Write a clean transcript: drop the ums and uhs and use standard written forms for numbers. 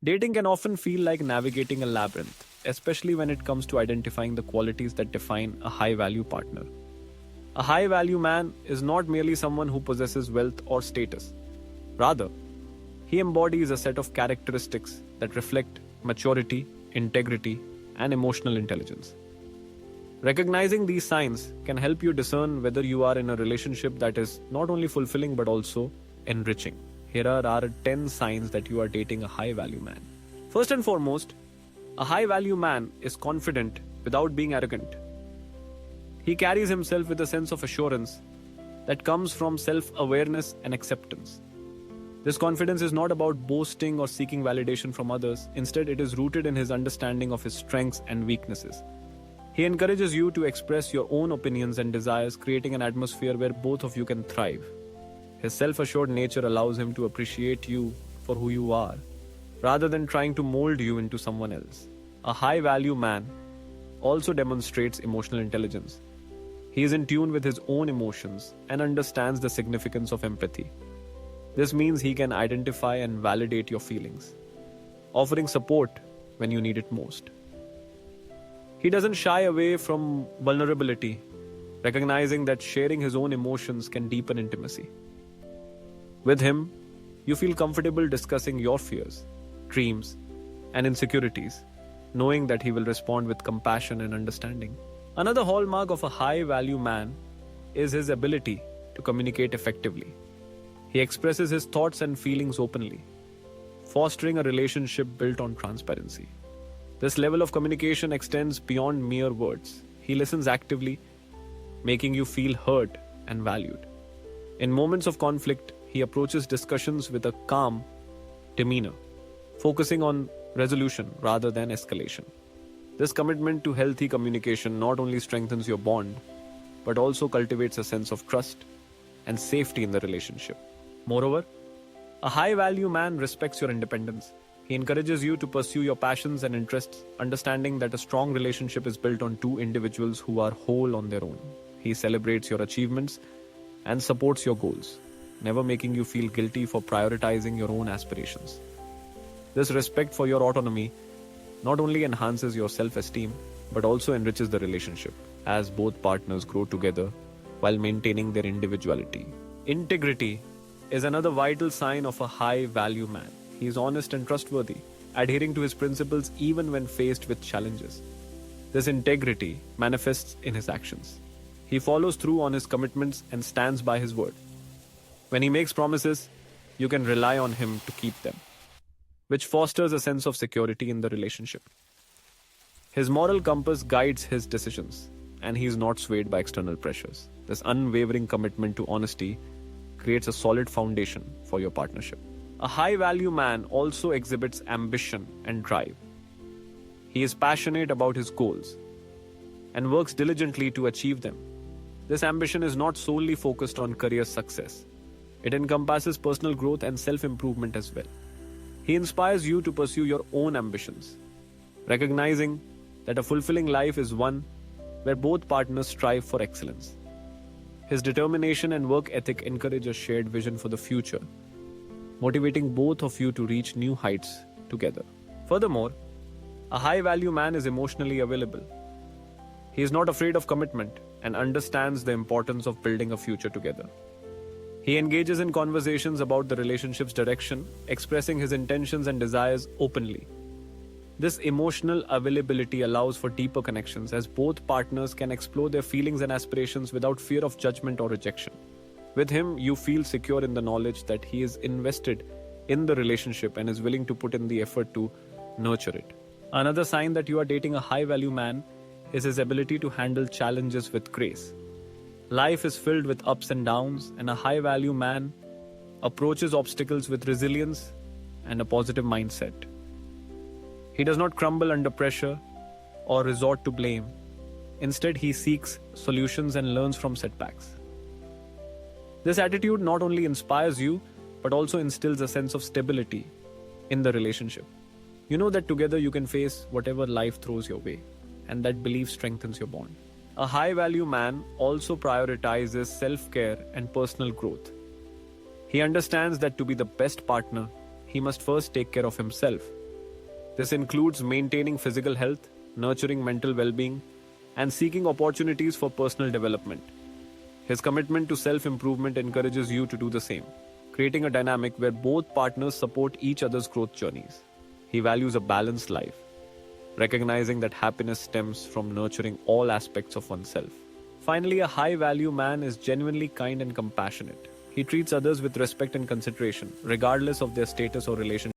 Dating can often feel like navigating a labyrinth, especially when it comes to identifying the qualities that define a high value partner. A high value man is not merely someone who possesses wealth or status. Rather, he embodies a set of characteristics that reflect maturity, integrity, and emotional intelligence. Recognizing these signs can help you discern whether you are in a relationship that is not only fulfilling but also enriching. Here are our 10 signs that you are dating a high value man. First and foremost, a high value man is confident without being arrogant. He carries himself with a sense of assurance that comes from self awareness and acceptance. This confidence is not about boasting or seeking validation from others. Instead, it is rooted in his understanding of his strengths and weaknesses. He encourages you to express your own opinions and desires, creating an atmosphere where both of you can thrive. His self-assured nature allows him to appreciate you for who you are, rather than trying to mold you into someone else. A high-value man also demonstrates emotional intelligence. He is in tune with his own emotions and understands the significance of empathy. This means he can identify and validate your feelings, offering support when you need it most. He doesn't shy away from vulnerability, recognizing that sharing his own emotions can deepen intimacy. With him, you feel comfortable discussing your fears, dreams, and insecurities, knowing that he will respond with compassion and understanding. Another hallmark of a high-value man is his ability to communicate effectively. He expresses his thoughts and feelings openly, fostering a relationship built on transparency. This level of communication extends beyond mere words. He listens actively, making you feel heard and valued. In moments of conflict, he approaches discussions with a calm demeanor, focusing on resolution rather than escalation. This commitment to healthy communication not only strengthens your bond, but also cultivates a sense of trust and safety in the relationship. Moreover, a high-value man respects your independence. He encourages you to pursue your passions and interests, understanding that a strong relationship is built on two individuals who are whole on their own. He celebrates your achievements and supports your goals, never making you feel guilty for prioritizing your own aspirations. This respect for your autonomy not only enhances your self-esteem, but also enriches the relationship as both partners grow together while maintaining their individuality. Integrity is another vital sign of a high-value man. He is honest and trustworthy, adhering to his principles even when faced with challenges. This integrity manifests in his actions. He follows through on his commitments and stands by his word. When he makes promises, you can rely on him to keep them, which fosters a sense of security in the relationship. His moral compass guides his decisions, and he is not swayed by external pressures. This unwavering commitment to honesty creates a solid foundation for your partnership. A high-value man also exhibits ambition and drive. He is passionate about his goals and works diligently to achieve them. This ambition is not solely focused on career success. It encompasses personal growth and self-improvement as well. He inspires you to pursue your own ambitions, recognizing that a fulfilling life is one where both partners strive for excellence. His determination and work ethic encourage a shared vision for the future, motivating both of you to reach new heights together. Furthermore, a high-value man is emotionally available. He is not afraid of commitment and understands the importance of building a future together. He engages in conversations about the relationship's direction, expressing his intentions and desires openly. This emotional availability allows for deeper connections as both partners can explore their feelings and aspirations without fear of judgment or rejection. With him, you feel secure in the knowledge that he is invested in the relationship and is willing to put in the effort to nurture it. Another sign that you are dating a high-value man is his ability to handle challenges with grace. Life is filled with ups and downs, and a high-value man approaches obstacles with resilience and a positive mindset. He does not crumble under pressure or resort to blame. Instead, he seeks solutions and learns from setbacks. This attitude not only inspires you, but also instills a sense of stability in the relationship. You know that together you can face whatever life throws your way, and that belief strengthens your bond. A high-value man also prioritizes self-care and personal growth. He understands that to be the best partner, he must first take care of himself, This includes maintaining physical health, nurturing mental well being, and seeking opportunities for personal development. His commitment to self improvement encourages you to do the same, creating a dynamic where both partners support each other's growth journeys. He values a balanced life, recognizing that happiness stems from nurturing all aspects of oneself. Finally, a high value man is genuinely kind and compassionate. He treats others with respect and consideration, regardless of their status or relationship.